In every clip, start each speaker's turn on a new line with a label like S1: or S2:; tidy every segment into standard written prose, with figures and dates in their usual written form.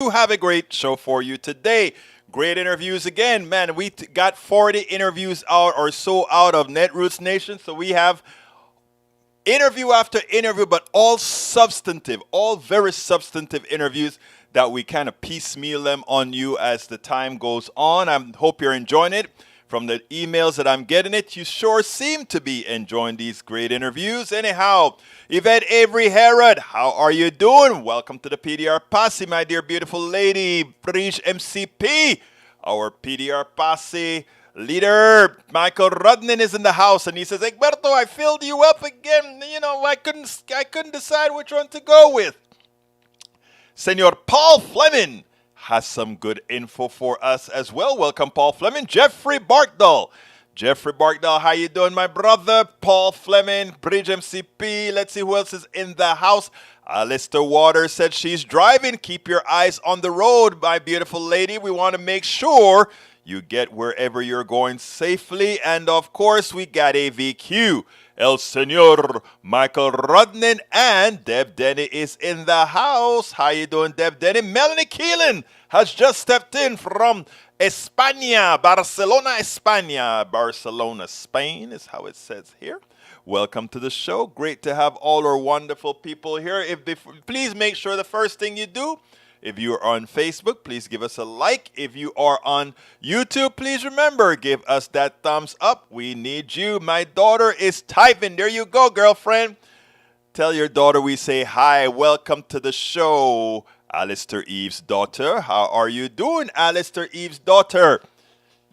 S1: have a great show for you today. Great interviews again, man. Got 40 interviews out or so out of Netroots Nation, so we have interview after interview, but all substantive, all very substantive interviews that we kind of piecemeal them on you as the time goes on. I hope you're enjoying it. From the emails that I'm getting it, you sure seem to be enjoying these great interviews. Anyhow, Yvette Avery Herod, how are you doing? Welcome to the PDR Posse, my dear beautiful lady. Brige MCP, our PDR Posse leader. Michael Rudnin is in the house, and he says, Egberto, I filled you up again. I couldn't decide which one to go with. Senor Paul Fleming has some good info for us as well. Welcome, Paul Fleming. Jeffrey Barkdall. Jeffrey Barkdall, how you doing, my brother? Paul Fleming, Bridge MCP. Let's see who else is in the house. Alistair Waters said she's driving. Keep your eyes on the road, my beautiful lady. We want to make sure you get wherever you're going safely. And, of course, we got AVQ. El Senor Michael Rudnin and Deb Denny is in the house. How you doing, Deb Denny? Melanie Keelan has just stepped in from España, Barcelona, España. Barcelona, Spain is how it says here. Welcome to the show. Great to have all our wonderful people here. Please make sure the first thing you do, if you are on Facebook, please give us a like. If you are on YouTube, please remember, give us that thumbs up. We need you. My daughter is typing. There you go, girlfriend. Tell your daughter we say hi. Welcome to the show, Alistair Eve's daughter. How are you doing, Alistair Eve's daughter?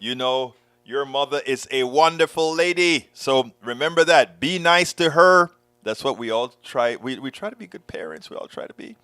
S1: You know, your mother is a wonderful lady. So remember that. Be nice to her. That's what we all try. We try to be good parents. We all try to be.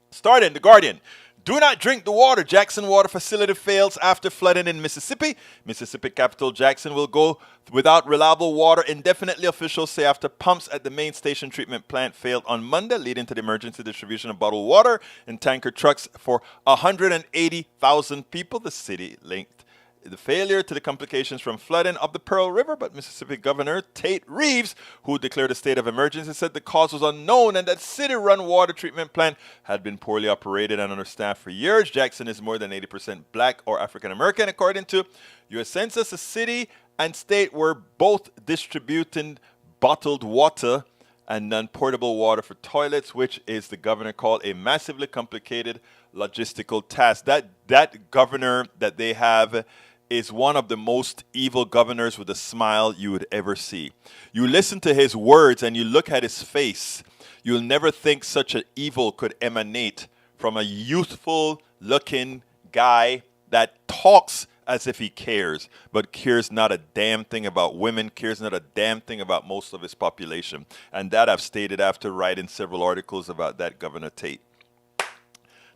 S1: Starting, The Guardian. Do not drink the water. Jackson water facility fails after flooding in Mississippi. Mississippi capital Jackson will go without reliable water indefinitely, officials say, after pumps at the main station treatment plant failed on Monday, leading to the emergency distribution of bottled water in tanker trucks for 180,000 people. The city linked the failure to the complications from flooding of the Pearl River, but Mississippi Governor Tate Reeves, who declared a state of emergency, said the cause was unknown and that city-run water treatment plant had been poorly operated and understaffed for years. Jackson is more than 80% black or African American. According to U.S. Census, the city and state were both distributing bottled water and non-portable water for toilets, which is the governor called a massively complicated logistical task. That governor that they have is one of the most evil governors with a smile you would ever see. You listen to his words and you look at his face, you'll never think such an evil could emanate from a youthful looking guy that talks as if he cares, but cares not a damn thing about women, cares not a damn thing about most of his population. And that I've stated after writing several articles about that Governor Tate.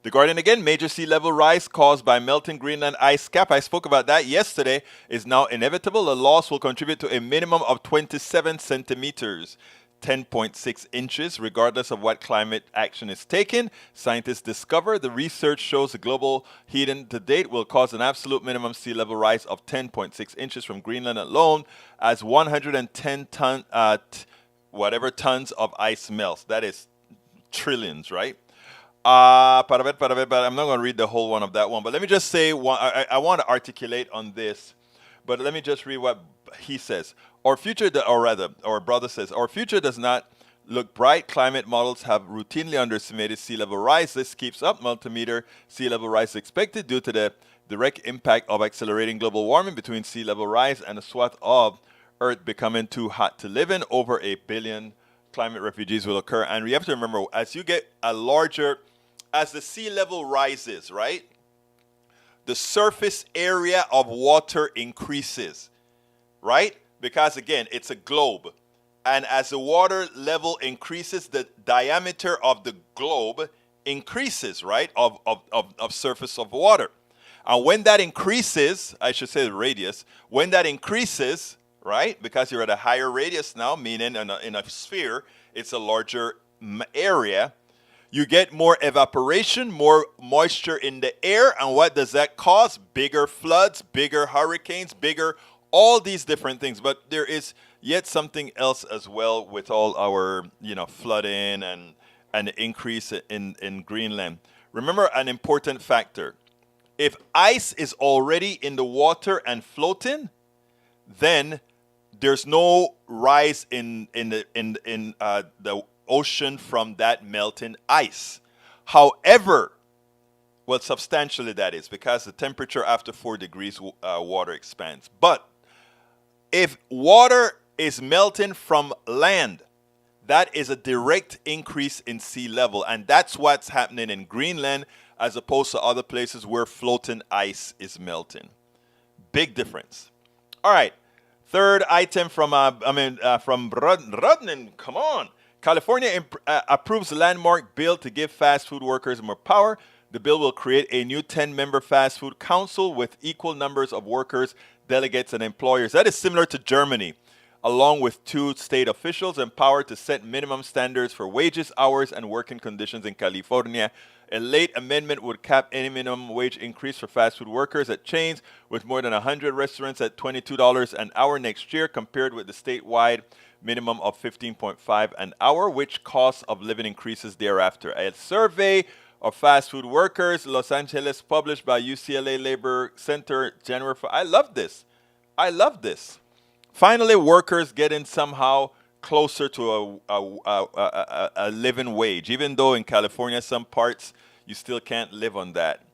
S1: The Guardian again, major sea level rise caused by melting Greenland ice cap. I spoke about that yesterday, is now inevitable. The loss will contribute to a minimum of 27 centimeters, 10.6 inches, regardless of what climate action is taken. Scientists discover the research shows the global heating to date will cause an absolute minimum sea level rise of 10.6 inches from Greenland alone, as 110 tons of ice melts. That is trillions, right? But I'm not going to read the whole one of that one. But let me just say, I want to articulate on this. But let me just read what he says. Our brother says, our future does not look bright. Climate models have routinely underestimated sea level rise. This keeps up. Multimeter sea level rise is expected due to the direct impact of accelerating global warming between sea level rise and a swath of Earth becoming too hot to live in. Over 1 billion climate refugees will occur. And we have to remember, as you get as the sea level rises, right, the surface area of water increases, right? Because, again, it's a globe. And as the water level increases, the diameter of the globe increases, right, of surface of water. And when that increases, I should say the radius, when that increases, right, because you're at a higher radius now, meaning in a sphere, it's a larger area, you get more evaporation, more moisture in the air, and what does that cause? Bigger floods, bigger hurricanes, bigger all these different things. But there is yet something else as well with all our, flooding and the increase in Greenland. Remember an important factor. If ice is already in the water and floating, then there's no rise in the ocean from that melting ice. However, well, substantially that is, because the temperature after 4 degrees, water expands. But if water is melting from land, that is a direct increase in sea level. And that's what's happening in Greenland as opposed to other places where floating ice is melting. Big difference. All right. Third item from Rudnin. Come on. California approves landmark bill to give fast food workers more power. The bill will create a new 10-member fast food council with equal numbers of workers, delegates, and employers. That is similar to Germany, along with 2 state officials empowered to set minimum standards for wages, hours, and working conditions in California. A late amendment would cap any minimum wage increase for fast food workers at chains with more than 100 restaurants at $22 an hour next year, compared with the statewide minimum of $15.5 an hour, which cost of living increases thereafter. A survey of fast food workers, Los Angeles, published by UCLA Labor Center, January 4th. I love this. I love this. Finally, workers getting somehow closer to a living wage, even though in California, some parts, you still can't live on that.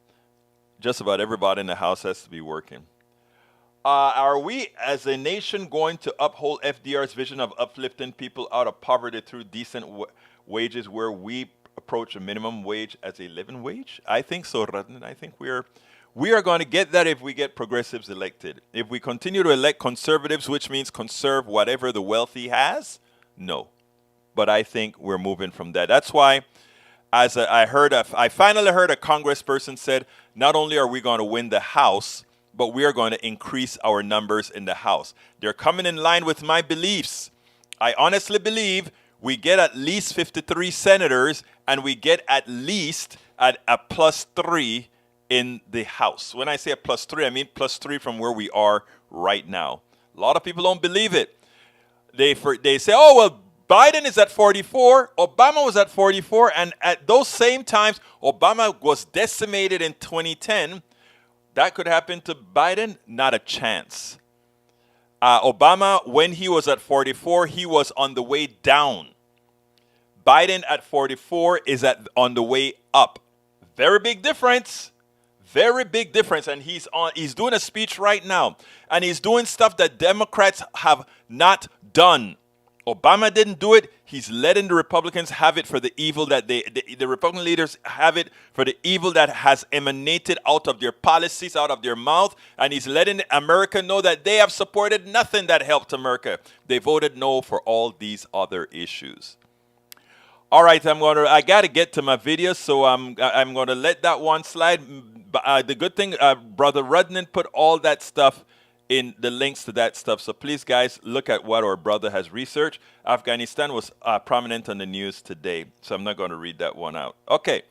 S1: Just about everybody in the house has to be working. Are we, as a nation, going to uphold FDR's vision of uplifting people out of poverty through decent wages, where we approach a minimum wage as a living wage? I think so, Radnan. I think we are going to get that if we get progressives elected. If we continue to elect conservatives, which means conserve whatever the wealthy has, no. But I think we're moving from that. That's why, I finally heard a congressperson said, not only are we going to win the House, but we are going to increase our numbers in the House. They're coming in line with my beliefs. I honestly believe we get at least 53 senators, and we get at least a +3 in the House. When I say a +3, I mean +3 from where we are right now. A lot of people don't believe it. They say, oh, well, Biden is at 44, Obama was at 44, and at those same times, Obama was decimated in 2010. That could happen to Biden? Not a chance. Obama, when he was at 44, he was on the way down. Biden at 44 is on the way up. Very big difference. Very big difference. And he's doing a speech right now. And he's doing stuff that Democrats have not done. Obama didn't do it. He's letting the Republicans have it for the evil that the Republican leaders have it for the evil that has emanated out of their policies, out of their mouth. And he's letting America know that they have supported nothing that helped America. They voted no for all these other issues. All right, I got to get to my video, so I'm going to let that one slide. The good thing, Brother Rudnan put all that stuff in the links to that stuff. So please, guys, look at what our brother has researched. Afghanistan was prominent on the news today, so I'm not going to read that one out. Okay.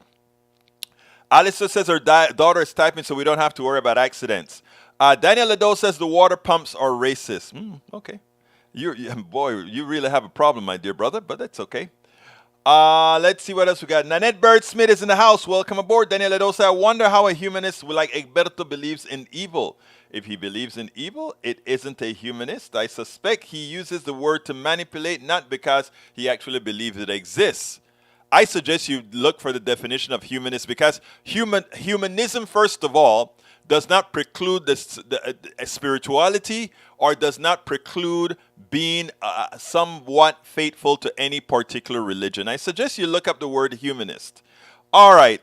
S1: Alistair says her daughter is typing, so we don't have to worry about accidents. Daniel Ledo says the water pumps are racist. Okay. Boy, you really have a problem, my dear brother, but that's okay. Let's see what else we got. Nanette Bird Smith is in the house. Welcome aboard. Daniel Ledo says, I wonder how a humanist like Egberto believes in evil. If he believes in evil, it isn't a humanist. I suspect he uses the word to manipulate, not because he actually believes it exists. I suggest you look for the definition of humanist, because humanism, first of all, does not preclude the spirituality, or does not preclude being somewhat faithful to any particular religion. I suggest you look up the word humanist. All right.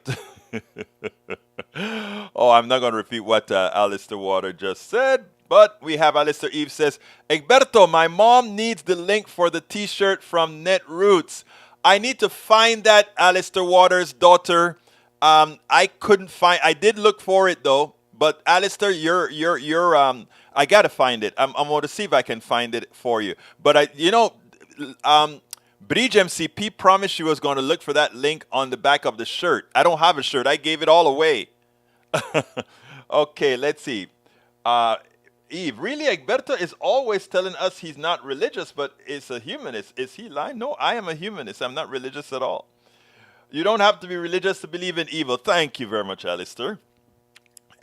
S1: Oh, I'm not going to repeat what Alistair Water just said, but we have Alistair Eve says, Egberto, my mom needs the link for the t-shirt from Netroots. I need to find that, Alistair Waters' daughter. I couldn't find, I did look for it though, but Alistair, I got to find it. I'm going to see if I can find it for you. But Bridge MCP promised she was going to look for that link on the back of the shirt. I don't have a shirt. I gave it all away. Okay, let's see. Eve, really, Egberto is always telling us he's not religious, but is a humanist. Is he lying? No, I am a humanist. I'm not religious at all. You don't have to be religious to believe in evil. Thank you very much, Alistair.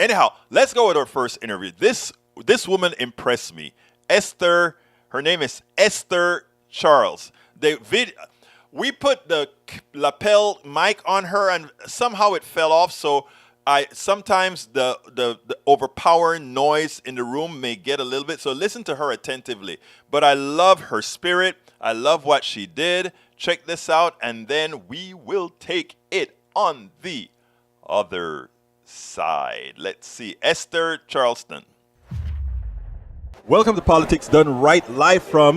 S1: Anyhow, let's go with our first interview. This woman impressed me. Esther, her name is Esther Charles. We put the lapel mic on her and somehow it fell off. So sometimes the overpowering noise in the room may get a little bit. So listen to her attentively. But I love her spirit. I love what she did. Check this out, and then we will take it on the other side. Let's see. Esther Charlestin. Welcome to Politics Done Right, live from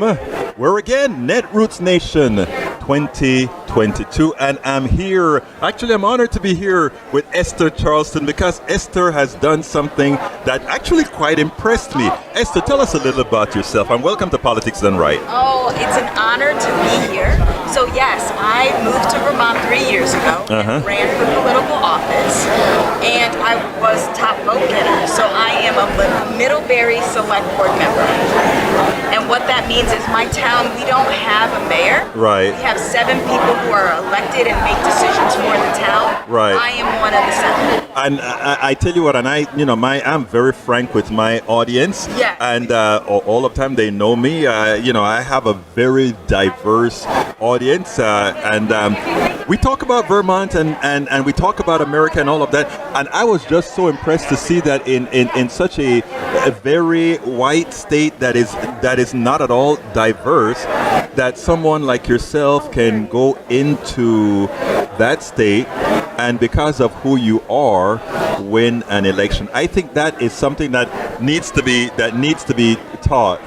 S1: where again? Netroots Nation 2022. And I'm here. Actually, I'm honored to be here with Esther Charlestin because Esther has done something that actually quite impressed me. Esther, tell us a little about yourself, and welcome to Politics Done Right.
S2: Oh, it's an honor to be here. So yes, I moved to Vermont 3 years ago and ran for political office, and I was top vote getter. So I am a Middlebury Select Board member. And what that means is my town, we don't have a mayor.
S1: Right.
S2: We have 7 people who are elected and make decisions for the town.
S1: Right.
S2: I am one of the 7.
S1: And I tell you what, and I'm very frank with my audience.
S2: Yeah.
S1: And all of the time they know me. I have a very diverse audience, and we talk about Vermont and we talk about America and all of that. And I was just so impressed to see that in such a very white state that is not at all diverse, that someone like yourself can go into that state and because of who you are, win an election. I think that is something that needs to be taught.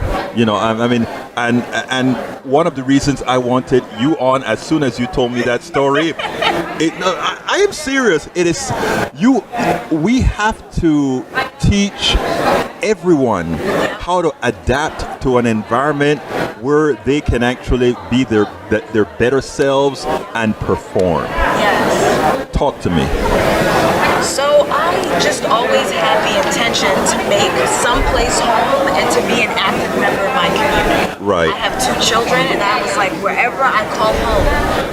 S1: And one of the reasons I wanted you on as soon as you told me that story, I am serious. It is we have to teach everyone how to adapt to an environment where they can actually be their better selves and perform.
S2: Yes.
S1: Talk to me.
S2: So I just always had the intention to make someplace home and to be an active member of my community.
S1: Right.
S2: I have 2 children, and I was like, wherever I call home,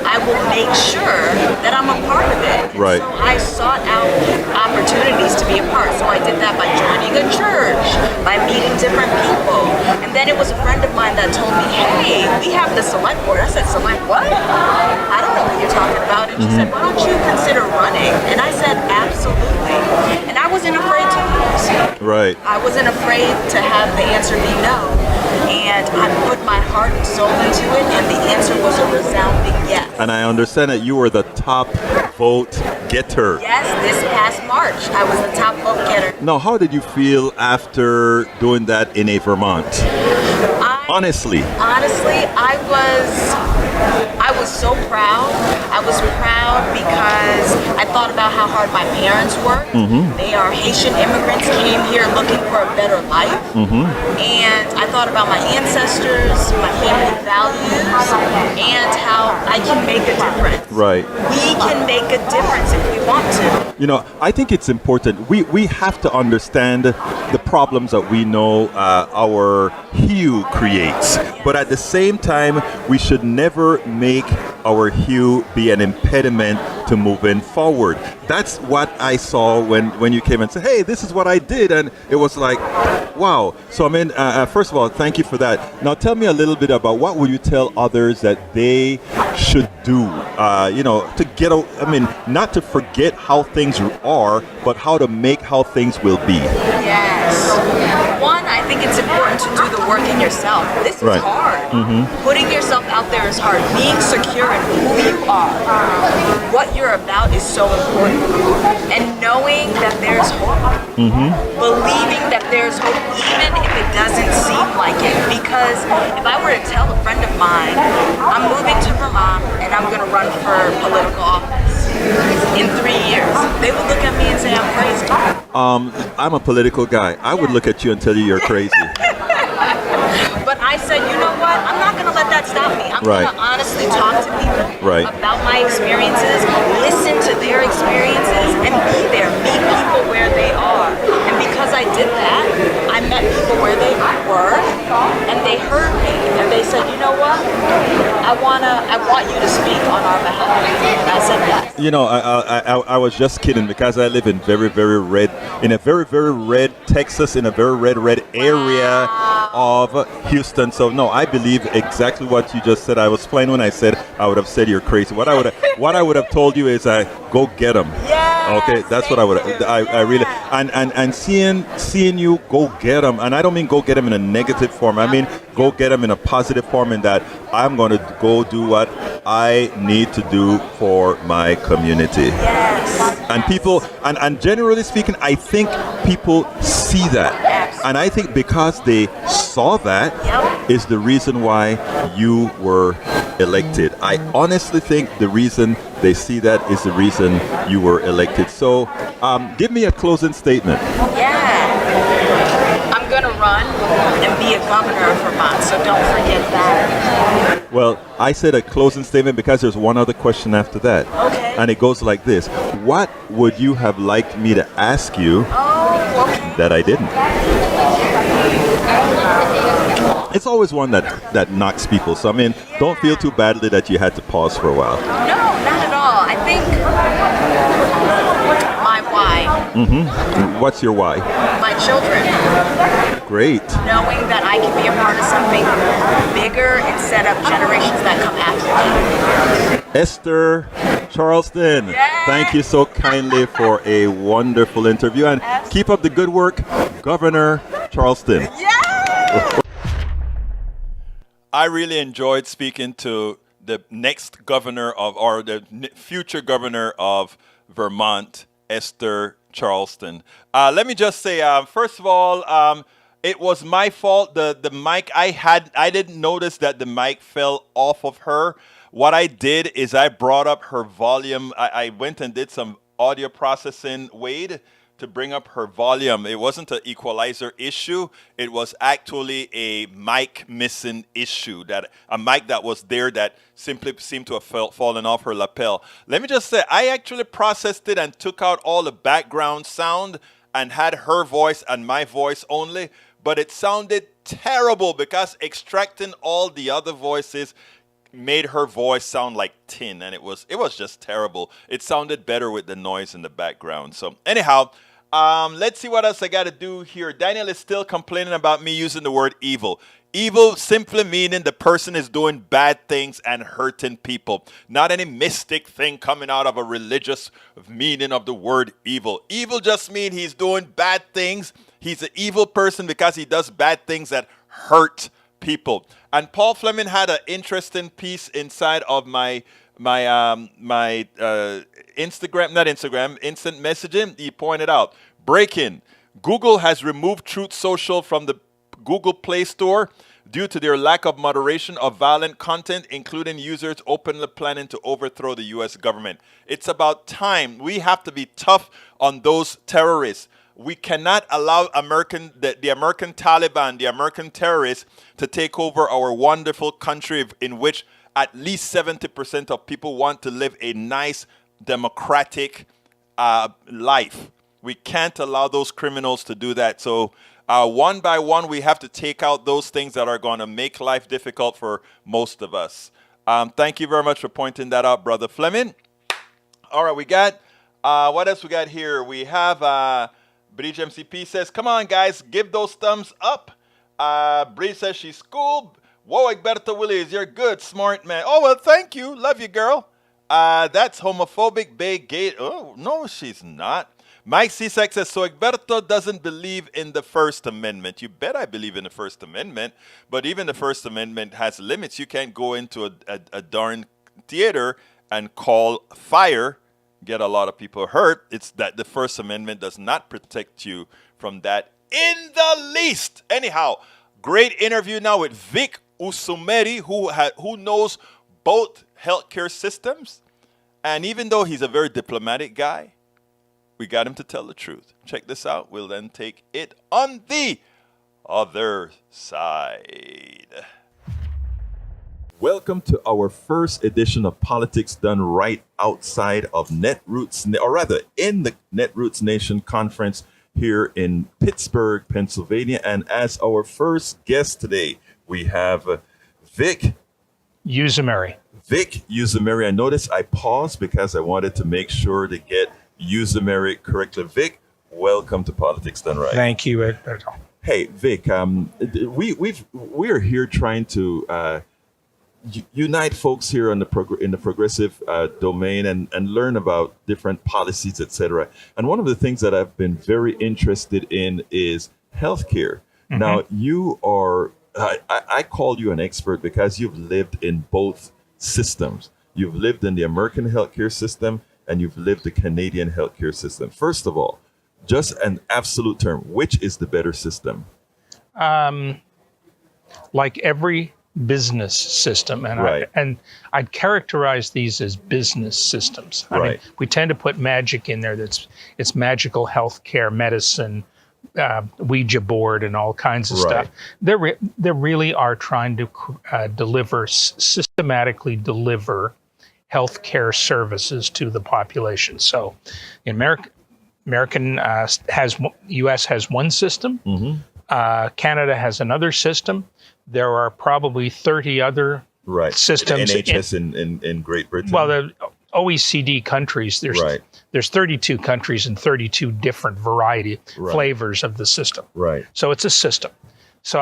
S2: I will make sure that I'm a part of it.
S1: Right.
S2: So I sought out opportunities to be a part. So I did that by joining a church, by meeting different people. And then it was a friend of mine that told me, hey, we have the select board. I said, select what? I don't know what you're talking about. And she said, why don't you consider running? And I said, absolutely. And I wasn't afraid to lose.
S1: Right.
S2: I wasn't afraid to have the answer be no. And I put my heart and soul into it, and the answer was a resounding yes.
S1: And I understand that you were the top vote getter.
S2: Yes, this past March, I was the top vote getter.
S1: Now, how did you feel after doing that in Vermont? Honestly, I was so proud. I was proud because I thought about how hard my parents worked. They are Haitian immigrants, came here looking for a better life. And I thought about my ancestors, my family values, and how I can make a difference. Right.
S2: We can make a difference if we want to.
S1: I think it's important. We have to understand the problems that we know our hue creates. But at the same time, we should never make our hue be an impediment to moving forward. That's what I saw when you came and said, hey, this is what I did. And it was like, wow. So, first of all, thank you for that. Now, tell me a little bit about what would you tell others that they should do, to get, not to forget how things are, but how to make how things will be.
S2: Yes. One, I think it's important to do the work in yourself. This is hard. Putting yourself out there is hard. Being secure in who you are, what you're about is so important. And knowing that there's hope. Believing that there's hope even if it doesn't seem like it. Because if I were to tell a friend of mine, I'm moving to Vermont and I'm going to run for political office in 3 years, they would look at me and say I'm crazy.
S1: I'm a political guy. I would look at you and tell you you're crazy.
S2: But I said, you know what? I'm not going to let that stop me. I'm going to honestly talk to people about my experiences, listen to their experiences, and be there. Meet people where they are. And because I did that, I met people where they were, and they heard me, and they said, you know what? I want you to speak on our behalf. And I said yes.
S1: I was just kidding because I live in a very, very red Texas, in a very red area of Houston. So no, I believe exactly what you just said. I was playing when I said I would have said you're crazy. What I would have told you is go get them.
S2: Yes,
S1: okay, that's what I would. I really and seeing you go get them, and I don't mean go get them in a negative form. I mean go get them in a positive form, in that I'm going to go do what I need to do for my community.
S2: Yes.
S1: And people, and generally speaking, I think people see that. And I think because they saw that is the reason why you were elected. I honestly think the reason they see that is the reason you were elected. So give me a closing statement.
S2: Yeah. I'm going to run and be a governor of Vermont, so don't forget that.
S1: Well, I said a closing statement because there's one other question after that.
S2: Okay.
S1: And it goes like this. What would you have liked me to ask you that I didn't? It's always one that knocks people. So, I mean, don't feel too badly that you had to pause for a while.
S2: No, not at all. I think my why.
S1: Mm-hmm. What's your why?
S2: My children.
S1: Great.
S2: Knowing that I can be a part of something bigger and set up generations that come after me.
S1: Esther Charlestin, thank you so kindly for a wonderful interview. And keep up the good work, Governor Charlestin. I really enjoyed speaking to the next governor or the future governor of Vermont, Esther Charlestin. Let me just say, first of all, it was my fault. The mic I didn't notice that the mic fell off of her. What I did is I brought up her volume. I went and did some audio processing, Wade, to bring up her volume. It wasn't an equalizer issue. It was actually a mic missing issue, that a mic that was there that simply seemed to have fallen off her lapel. Let me just say, I actually processed it and took out all the background sound and had her voice and my voice only, but it sounded terrible because extracting all the other voices made her voice sound like tin, and it was just terrible. It sounded better with the noise in the background. So anyhow, let's see what else I got to do here. Daniel is still complaining about me using the word evil. Evil simply meaning the person is doing bad things and hurting people. Not any mystic thing coming out of a religious meaning of the word evil. Evil just means he's doing bad things. He's an evil person because he does bad things that hurt people. And Paul Fleming had an interesting piece inside of my instant messaging. He pointed out, breaking, Google has removed Truth Social from the Google Play Store due to their lack of moderation of violent content, including users openly planning to overthrow the U.S. government. It's about time. We have to be tough on those terrorists. We cannot allow the American Taliban, the American terrorists, to take over our wonderful country in which at least 70% of people want to live a nice, democratic life. We can't allow those criminals to do that. So one by one, we have to take out those things that are going to make life difficult for most of us. Thank you very much for pointing that out, Brother Fleming. All right, we got, what else we got here? We have... Bridge MCP says, come on, guys, give those thumbs up. Bridge says she's cool. Whoa, Egberto Willies, you're good, smart man. Oh, well, thank you. Love you, girl. That's homophobic, gay, gay. Oh, no, she's not. Mike Cisak says, so Egberto doesn't believe in the First Amendment. You bet I believe in the First Amendment. But even the First Amendment has limits. You can't go into a darn theater and call fire, get a lot of people hurt. It's that the First Amendment does not protect you from that in the least. Anyhow, great interview now with Vic Uzumeri, who knows both healthcare systems. And even though he's a very diplomatic guy, we got him to tell the truth. Check this out. We'll then take it on the other side. Welcome to our first edition of Politics Done Right outside of Netroots, or rather in the Netroots Nation Conference here in Pittsburgh, Pennsylvania. And as our first guest today, we have Vic
S3: Uzumeri.
S1: Vic Uzumeri. I noticed I paused because I wanted to make sure to get Uzumeri correctly. Vic, welcome to Politics Done Right.
S3: Thank you, Alberto.
S1: Hey, Vic, we're here trying to unite folks here in the progressive domain and learn about different policies, etc. And one of the things that I've been very interested in is healthcare. Mm-hmm. Now, you are, I call you an expert because you've lived in both systems. You've lived in the American healthcare system and you've lived the Canadian healthcare system. First of all, just an absolute term, which is the better system?
S3: Like every business system, and
S1: right.
S3: I'd characterize these as business systems. I mean, we tend to put magic in there. It's magical healthcare, medicine, Ouija board, and all kinds of stuff. They really are trying to systematically deliver healthcare services to the population. So, in U.S. has one system. Mm-hmm. Canada has another system. There are probably 30 other systems.
S1: NHS in Great Britain.
S3: Well, the OECD countries, there's 32 countries and 32 different flavors of the system.
S1: Right.
S3: So it's a system. So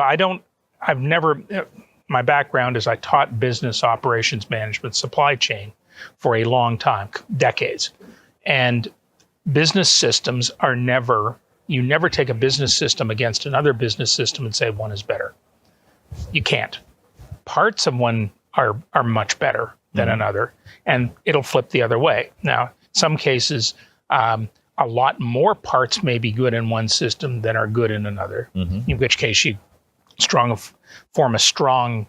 S3: my background is I taught business operations management, supply chain for a long time, decades. And business systems you never take a business system against another business system and say one is better. You can't. Parts of one are much better than another, and it'll flip the other way. Now, some cases, a lot more parts may be good in one system than are good in another, in which case you form a strong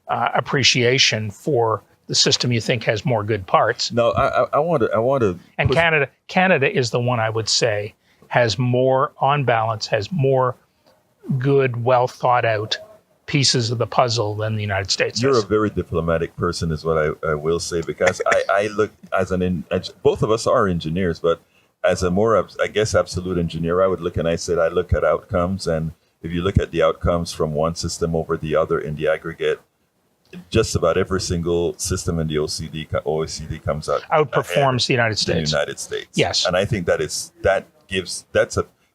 S3: appreciation for the system you think has more good parts.
S1: No, I want to.
S3: And Canada is the one I would say has more, on balance, has more good, well thought out pieces of the puzzle than the United States.
S1: You're a very diplomatic person, is what I will say, because I look both of us are engineers, but as a more, I guess, absolute engineer, I would look and I look at outcomes, and if you look at the outcomes from one system over the other in the aggregate, just about every single system in the OECD comes out
S3: outperforms the United States. Yes,
S1: and I think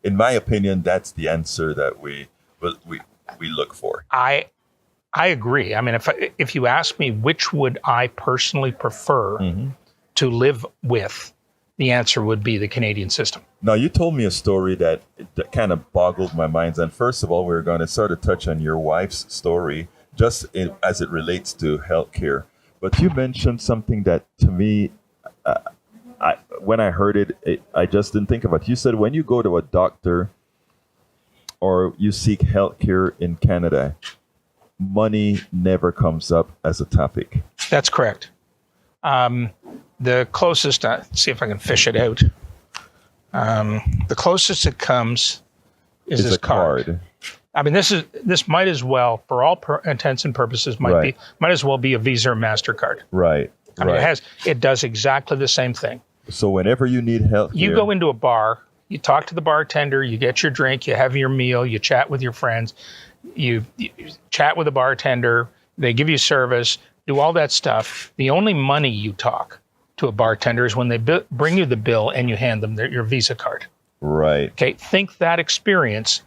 S1: in my opinion, that's the answer that we look for.
S3: I agree. I mean, if you ask me which would I personally prefer to live with, the answer would be the Canadian system.
S1: Now, you told me a story that kind of boggled my mind. And first of all, we're going to sort of touch on your wife's story, as it relates to healthcare. But you mentioned something that, to me, when I heard it, I just didn't think about it. You said when you go to a doctor or you seek healthcare in Canada, money never comes up as a topic.
S3: That's correct. The closest, let's see if I can fish it out. The closest it comes is this card. I mean, this might as well, for all intents and purposes, might as well be a Visa or MasterCard.
S1: Right.
S3: I mean, it does exactly the same thing.
S1: So whenever you need help,
S3: you go into a bar, you talk to the bartender, you get your drink, you have your meal, you chat with your friends, you chat with the bartender, they give you service, do all that stuff. The only money you talk to a bartender is when they bring you the bill and you hand them your Visa card.
S1: Right.
S3: Okay, think that experience,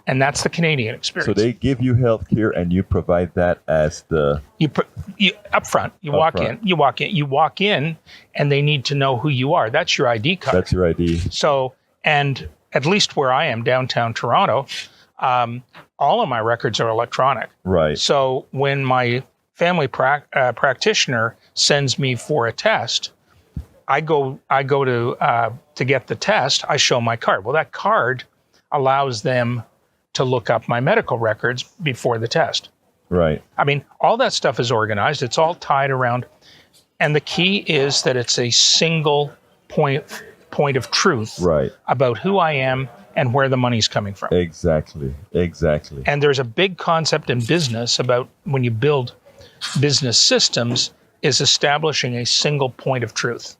S3: and that's the Canadian experience.
S1: So they give you health care and you provide that as the...
S3: You up front, you walk in, and they need to know who you are. That's your ID card.
S1: That's your ID.
S3: So, and at least where I am, downtown Toronto, all of my records are electronic.
S1: Right.
S3: So when my family practitioner sends me for a test, I go to get the test. I show my card. Well, that card allows them to look up my medical records before the test.
S1: Right.
S3: I mean, all that stuff is organized. It's all tied around, and the key is that it's a single point of truth about who I am and where the money's coming from.
S1: Exactly.
S3: And there's a big concept in business about when you build business systems is establishing a single point of truth.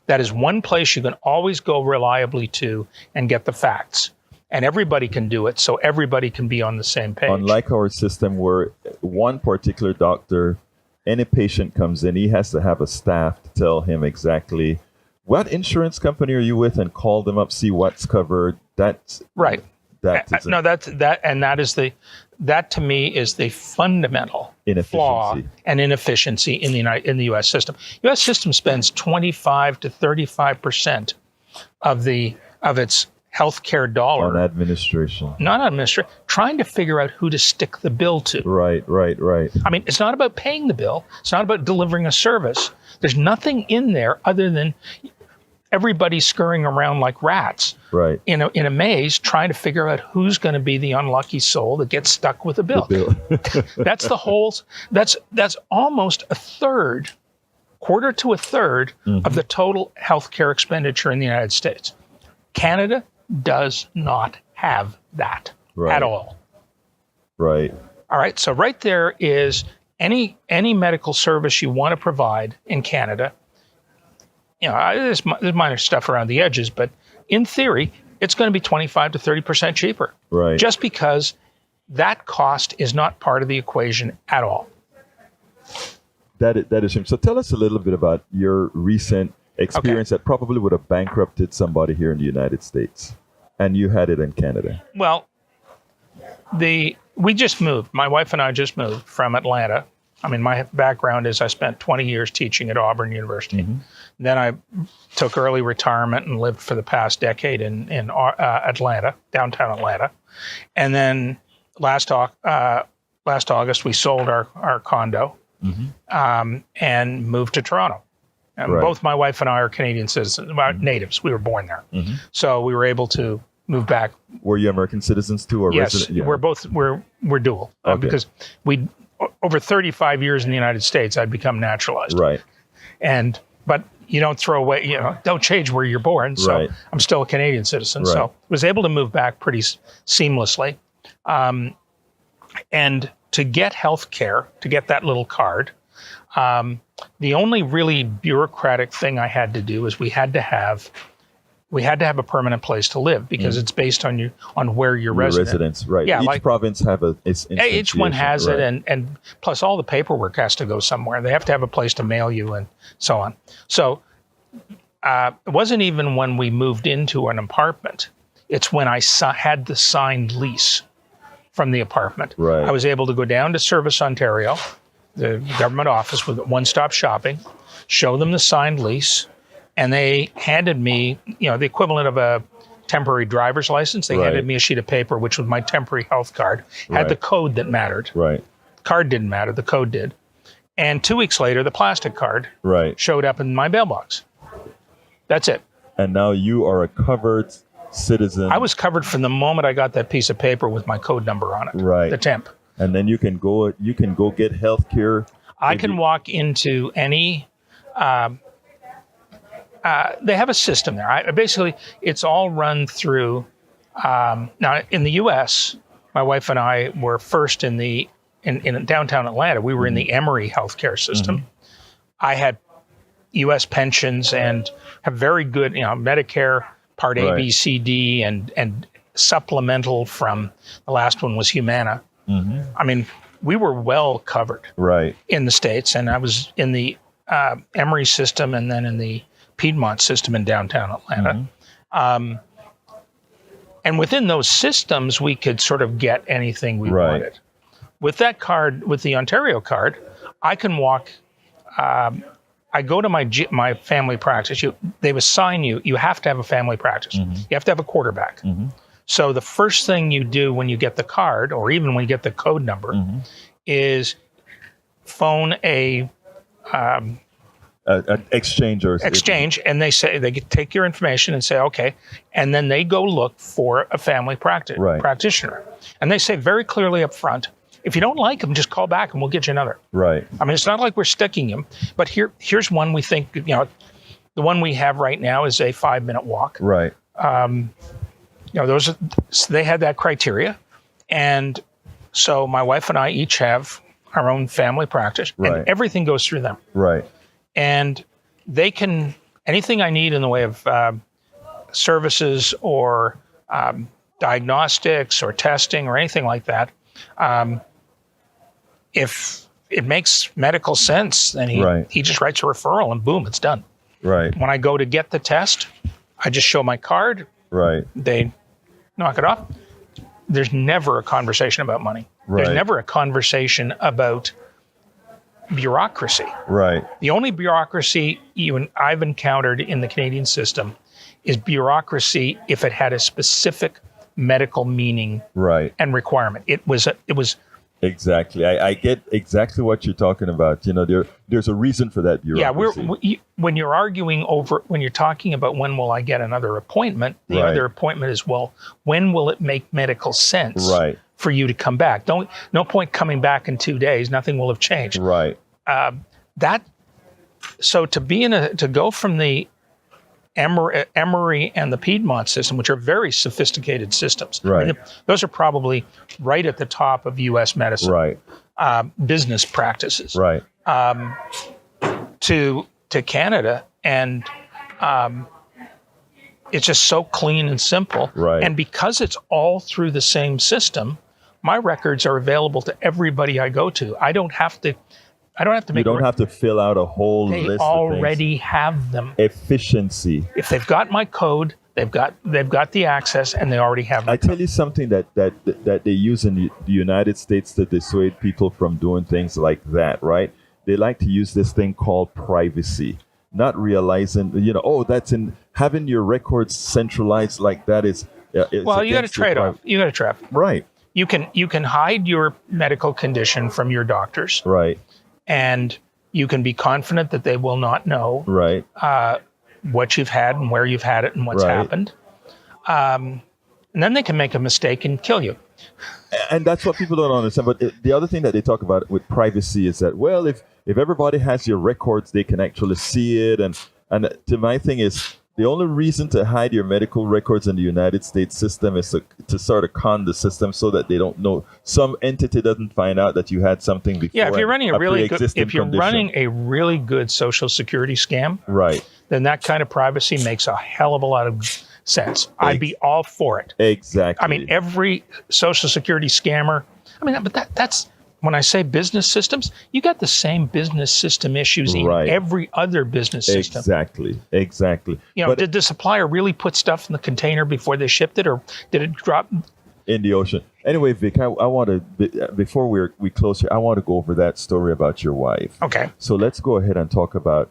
S3: That is one place you can always go reliably to and get the facts. And everybody can do it, so everybody can be on the same page.
S1: Unlike our system where one particular doctor
S4: any patient comes in, he has to have a staff to tell him exactly what insurance company are you with and call them up, see what's covered. That's
S3: right.
S4: That is
S3: No, that to me is the fundamental flaw and inefficiency in the U.S. system. U.S. system spends 25 to 35% of its healthcare dollar
S4: on administration,
S3: not administration, trying to figure out who to stick the bill to.
S4: Right.
S3: I mean, it's not about paying the bill. It's not about delivering a service. There's nothing in there other than everybody scurrying around like rats,
S4: right,
S3: in a maze, trying to figure out who's going to be the unlucky soul that gets stuck with the bill. That's the whole. That's almost quarter to a third of the total healthcare expenditure in the United States. Canada does not have that at all.
S4: Right.
S3: All right. So right there is any medical service you want to provide in Canada. You know, there's minor stuff around the edges, but in theory, it's going to be 25 to 30% cheaper.
S4: Right.
S3: Just because that cost is not part of the equation at all.
S4: That is shame. So tell us a little bit about your recent experience that probably would have bankrupted somebody here in the United States, and you had it in Canada.
S3: Well, we just moved. My wife and I just moved from Atlanta. I mean, my background is I spent 20 years teaching at Auburn University. Then I took early retirement and lived for the past decade in Atlanta, downtown Atlanta. And then last August, we sold our condo and moved to Toronto. And both my wife and I are Canadian citizens, natives. We were born there. So we were able to move back.
S4: Were you American citizens too? Or
S3: yes,
S4: resident? Yeah.
S3: we're both, we're dual. Because over 35 years in the United States, I'd become naturalized.
S4: Right.
S3: But you don't throw away, don't change where you're born. So I'm still a Canadian citizen. So was able to move back pretty seamlessly. And to get health care, to get that little card, the only really bureaucratic thing I had to do is we had to have a permanent place to live because it's based on where you're resident.
S4: Residence, right. Yeah, each province have
S3: each one has it, and plus all the paperwork has to go somewhere. They have to have a place to mail you and so on. So it wasn't even when we moved into an apartment. It's when I had the signed lease from the apartment.
S4: Right.
S3: I was able to go down to Service Ontario, the government office with one-stop shopping, show them the signed lease, and they handed me, the equivalent of a temporary driver's license. They handed me a sheet of paper, which was my temporary health card. Had the code that mattered.
S4: Right.
S3: Card didn't matter. The code did. And 2 weeks later, the plastic card showed up in my mailbox. That's it.
S4: And now you are a covered citizen.
S3: I was covered from the moment I got that piece of paper with my code number on it.
S4: Right.
S3: The temp.
S4: And then you can go get health care.
S3: I can walk into any. They have a system there. Basically, it's all run through. Now, in the U.S., my wife and I were first in downtown Atlanta. We were in the Emory healthcare system. I had U.S. pensions and have very good, Medicare Part A, B, C, D, and supplemental from the last one was Humana. I mean, we were well covered in the States, and I was in the Emory system and then in the Piedmont system in downtown Atlanta. And within those systems, we could sort of get anything we wanted. With that card, with the Ontario card, I can walk. I go to my family practice. They assign you. You have to have a family practice. You have to have a quarterback. So the first thing you do when you get the card, or even when you get the code number, is phone a
S4: exchange,
S3: and they take your information and say, okay, and then they go look for a family practitioner, and they say very clearly up front, if you don't like them, just call back and we'll get you another. Right. I mean, it's not like we're sticking them, but here's one we think, the one we have right now is a 5-minute walk. Right. They had that criteria, and so my wife and I each have our own family practice, and everything goes through them. Right. And they can, anything I need in the way of services or diagnostics or testing or anything like that, if it makes medical sense. And he just writes a referral and boom, it's done.
S4: Right.
S3: When I go to get the test, I just show my card.
S4: Right.
S3: They knock it off. There's never a conversation about money.
S4: Right.
S3: There's never a conversation about bureaucracy.
S4: Right.
S3: The only bureaucracy I've encountered in the Canadian system is bureaucracy if it had a specific medical meaning and requirement. It was
S4: exactly. I get exactly what you're talking about. There's a reason for that bureaucracy.
S3: Yeah, when you're arguing over, when you're talking about when will I get another appointment, the other appointment is, well, when will it make medical sense for you to come back? No point coming back in 2 days. Nothing will have changed.
S4: Right.
S3: So to go from the Emory and the Piedmont system, which are very sophisticated systems.
S4: Right.
S3: I mean, those are probably right at the top of U.S. medicine.
S4: Right.
S3: Business practices.
S4: Right.
S3: To Canada, and it's just so clean and simple.
S4: Right.
S3: And because it's all through the same system, my records are available to everybody I go to. I don't have to make.
S4: You don't have to fill out a whole list.
S3: They already have them.
S4: Efficiency.
S3: If they've got my code, they've got the access, and they already have.
S4: I tell you something that they use in the United States to dissuade people from doing things like that. Right? They like to use this thing called privacy, not realizing that's in having your records centralized like that is.
S3: Well, you got a trade-off. You got a trade-off.
S4: Right.
S3: You can hide your medical condition from your doctors.
S4: Right.
S3: And you can be confident that they will not know what you've had and where you've had it and what's happened. And then they can make a mistake and kill you.
S4: And that's what people don't understand. But the other thing that they talk about with privacy is that, well, if everybody has your records, they can actually see it. And to my thing is, the only reason to hide your medical records in the United States system is to sort of con the system so that they don't know, some entity doesn't find out that you had something before.
S3: Yeah, if you're running running a really good Social Security scam, then that kind of privacy makes a hell of a lot of sense. I'd be all for it.
S4: Exactly.
S3: I mean, every Social Security scammer. I mean, but that's. When I say business systems, you got the same business system issues in every other business system.
S4: Exactly.
S3: Did the supplier really put stuff in the container before they shipped it, or did it drop
S4: in the ocean? Anyway, Vic, I want to, before we close here, I want to go over that story about your wife.
S3: Okay.
S4: So let's go ahead and talk about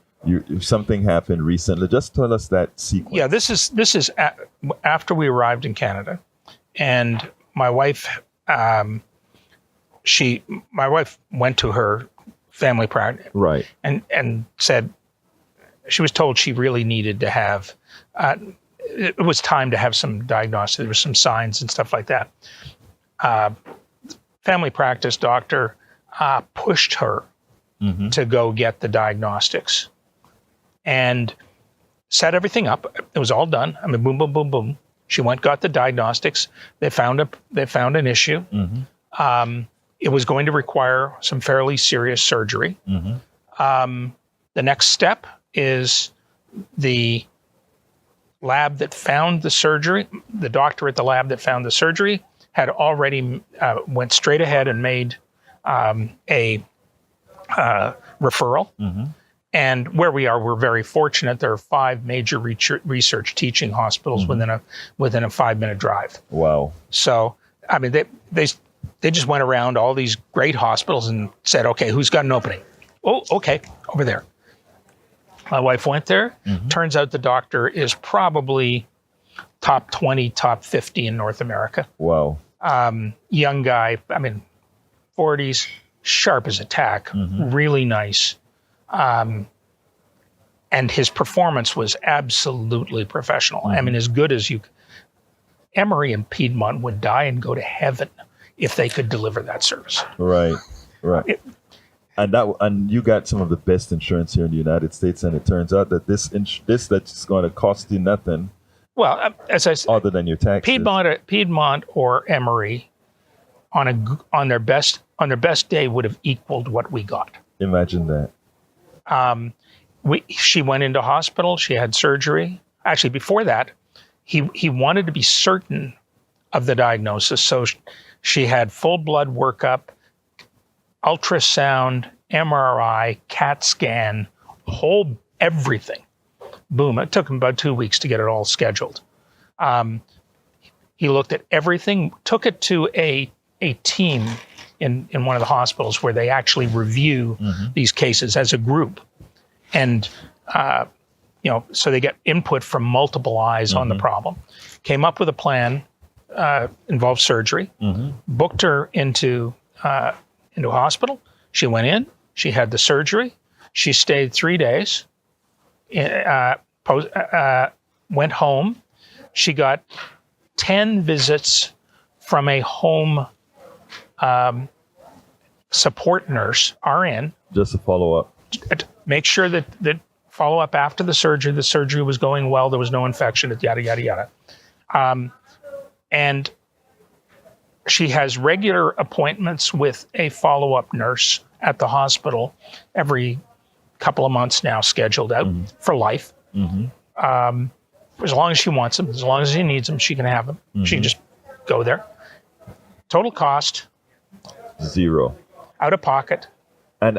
S4: something happened recently. Just tell us that sequence.
S3: Yeah, this is after we arrived in Canada, and my wife. My wife went to her family practice, and said she was told she really needed to have. It was time to have some diagnostics. There were some signs and stuff like that. Family practice doctor pushed her to go get the diagnostics, and set everything up. It was all done. I mean, boom, boom, boom, boom. She went, got the diagnostics. They found an issue. It was going to require some fairly serious surgery. The next step is the lab that found the surgery, the doctor at the lab that found the surgery had already went straight ahead and made a referral. And where we are, we're very fortunate. There are 5 major research teaching hospitals within a 5-minute drive.
S4: Wow.
S3: So, I mean, they just went around all these great hospitals and said, okay, who's got an opening? Oh, okay, over there. My wife went there. Turns out the doctor is probably top 20, top 50 in North America.
S4: Wow.
S3: Young guy, I mean, 40s, sharp as a tack, really nice. And his performance was absolutely professional. I mean, as good as you. Emory and Piedmont would die and go to heaven if they could deliver that service.
S4: Right. And you got some of the best insurance here in the United States, and it turns out that this that's going to cost you nothing.
S3: Well, as I said,
S4: other than your taxes.
S3: Piedmont or Emory, on their best day would have equaled what we got.
S4: Imagine that.
S3: She went into hospital. She had surgery. Actually, before that, he wanted to be certain of the diagnosis, so she had full blood workup, ultrasound, MRI, CAT scan, everything. Boom. It took him about 2 weeks to get it all scheduled. He looked at everything, took it to a team in one of the hospitals where they actually review these cases as a group. And, so they get input from multiple eyes on the problem. Came up with a plan, involved surgery, booked her into a hospital. She went in, she had the surgery, she stayed 3 days, went home. She got 10 visits from a home support nurse, RN.
S4: Just to follow up.
S3: Make sure that follow up after the surgery was going well, there was no infection, yada, yada, yada. And she has regular appointments with a follow-up nurse at the hospital every couple of months now, scheduled out for life. As long as she wants them, as long as she needs them, she can have them. She can just go there. Total cost?
S4: 0.
S3: Out of pocket?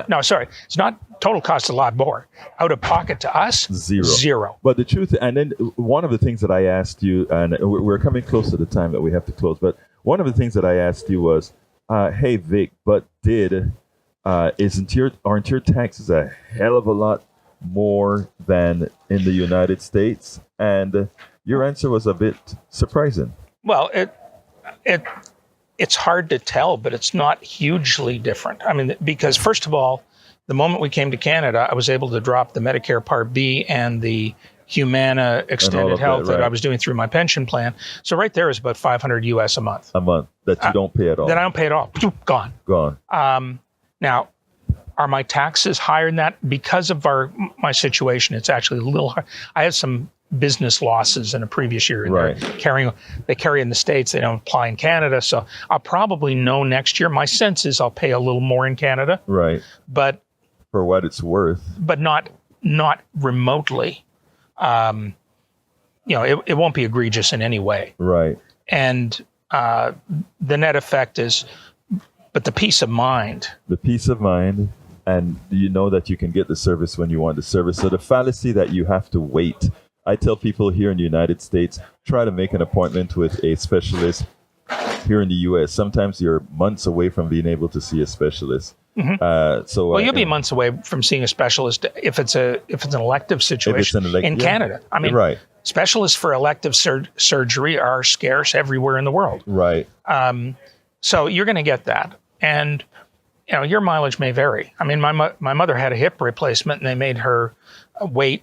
S3: No, sorry. It's not total cost, a lot more. Out of pocket to us? 0.
S4: But the truth, and then one of the things that I asked you, and we're coming close to the time that we have to close, but one of the things that I asked you was, hey, Vic, but aren't your taxes a hell of a lot more than in the United States? And your answer was a bit surprising.
S3: Well, it's hard to tell, but it's not hugely different. I mean, because first of all, the moment we came to Canada, I was able to drop the Medicare Part B and the Humana Extended Health that I was doing through my pension plan. So right there is about $500 US a month.
S4: A month that you don't pay at all.
S3: That I don't pay at all. Gone. Now, are my taxes higher than that? Because of my situation, it's actually a little high. I had some business losses in a previous year.
S4: Right.
S3: They carry in the States, they don't apply in Canada. So I'll probably know next year. My sense is I'll pay a little more in Canada.
S4: Right.
S3: But
S4: for what it's worth.
S3: But not remotely. It won't be egregious in any way.
S4: Right.
S3: And the net effect is, but the peace of mind. The peace of mind.
S4: And you know that you can get the service when you want the service. So the fallacy that you have to wait. I tell people here in the United States, try to make an appointment with a specialist. Here in the U.S., sometimes you're months away from being able to see a specialist. You'll be months away from seeing a specialist if it's an elective situation in Canada. I mean, right. Specialists for elective surgery are scarce everywhere in the world. Right.
S3: So you're going to get that, and your mileage may vary. I mean, my mother had a hip replacement, and they made her wait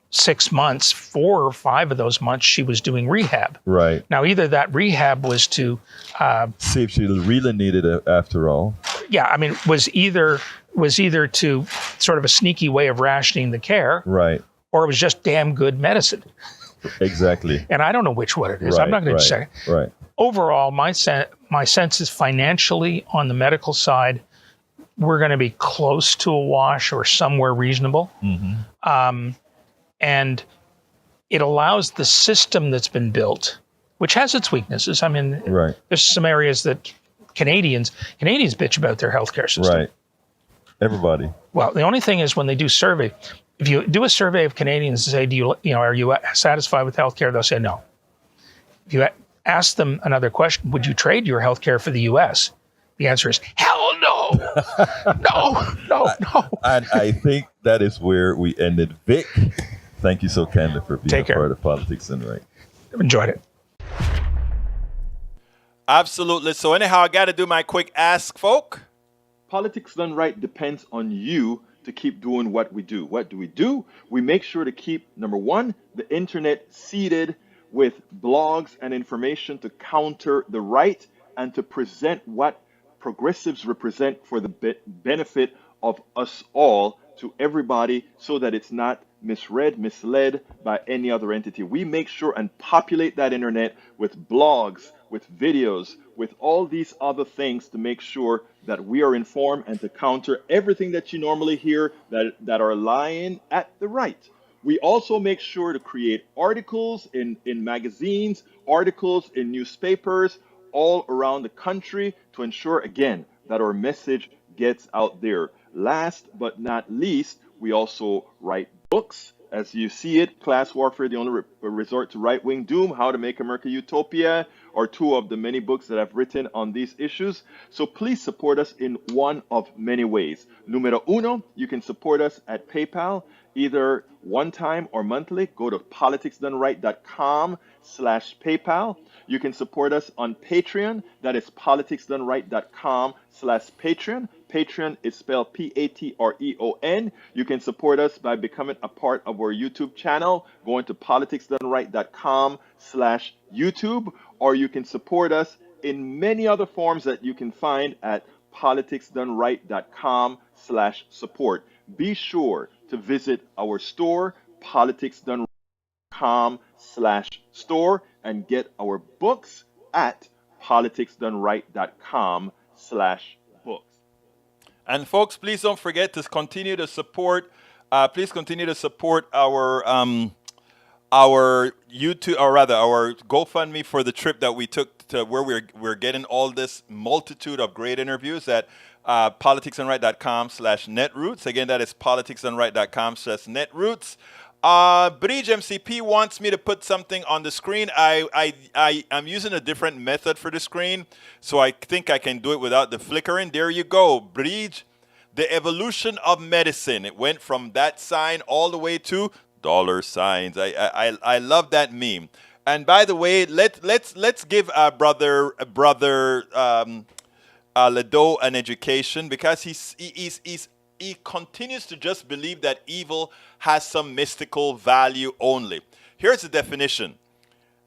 S3: 6 months. 4 or 5 of those months she was doing rehab.
S4: Right.
S3: Now, either that rehab was to
S4: see if she really needed it after all.
S3: Yeah, I mean, was either to sort of a sneaky way of rationing the care.
S4: Right.
S3: Or it was just damn good medicine.
S4: Exactly.
S3: And I don't know which one it is. I'm not going to say.
S4: Right.
S3: Overall, my sense is financially on the medical side, we're going to be close to a wash or somewhere reasonable. And it allows the system that's been built, which has its weaknesses. I mean, there's some areas that Canadians bitch about their healthcare system. Right.
S4: Everybody.
S3: Well, the only thing is when they do survey, if you do a survey of Canadians and say, are you satisfied with healthcare? They'll say no. If you ask them another question, would you trade your healthcare for the U.S.? The answer is hell no. No.
S4: And I think that is where we ended. Vic, thank you so kindly for being a part of Politics Done Right.
S3: Enjoyed it.
S1: Absolutely. So anyhow, I got to do my quick ask, folk.
S5: Politics Done Right depends on you to keep doing what we do. What do? We make sure to keep, number one, the internet seeded with blogs and information to counter the right and to present what progressives represent for the benefit of us all to everybody so that it's not misled by any other entity. We make sure and populate that internet with blogs, with videos, with all these other things to make sure that we are informed and to counter everything that you normally hear that are lying at the right. We also make sure to create articles in magazines, articles in newspapers all around the country to ensure, again, that our message gets out there. Last but not least, we also write books. As you see it, Class Warfare, the only resort to right-wing doom, How to Make America Utopia, are two of the many books that I've written on these issues. So please support us in one of many ways. Numero uno, you can support us at PayPal, either one time or monthly. Go to politicsdoneright.com/PayPal. You can support us on Patreon. That is politicsdoneright.com/Patreon. Patreon is spelled Patreon. You can support us by becoming a part of our YouTube channel, going to politicsdoneright.com/YouTube, or you can support us in many other forms that you can find at politicsdoneright.com/support. Be sure to visit our store, politicsdoneright.com/store, and get our books at politicsdoneright.com/books.
S1: And folks, please don't forget to continue to support. Please continue to support our YouTube, or rather our GoFundMe for the trip that we took to where we're getting all this multitude of great interviews at politicsdoneright.com/netroots. Again, that is politicsdoneright.com/netroots. Bridge MCP wants me to put something on the screen. I'm using a different method for the screen, so I think I can do it without the flickering. There you go, Bridge. The evolution of medicine. It went from that sign all the way to dollar signs. I love that meme. And by the way, let's give brother Ledo an education, because he continues to just believe that evil has some mystical value only. Here's the definition.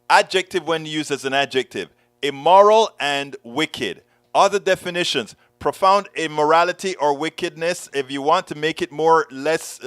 S1: Adjective when used as an adjective: immoral and wicked. Other definitions: profound immorality or wickedness. If you want to make it more less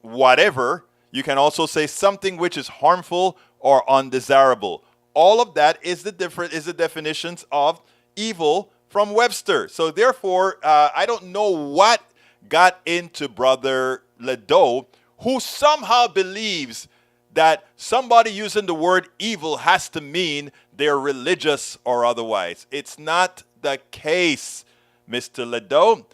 S1: whatever, you can also say something which is harmful or undesirable. All of that is the definitions of evil from Webster. So therefore, I don't know what got into Brother Ledo, who somehow believes that somebody using the word evil has to mean they're religious or otherwise. It's not the case, Mr. Ledo.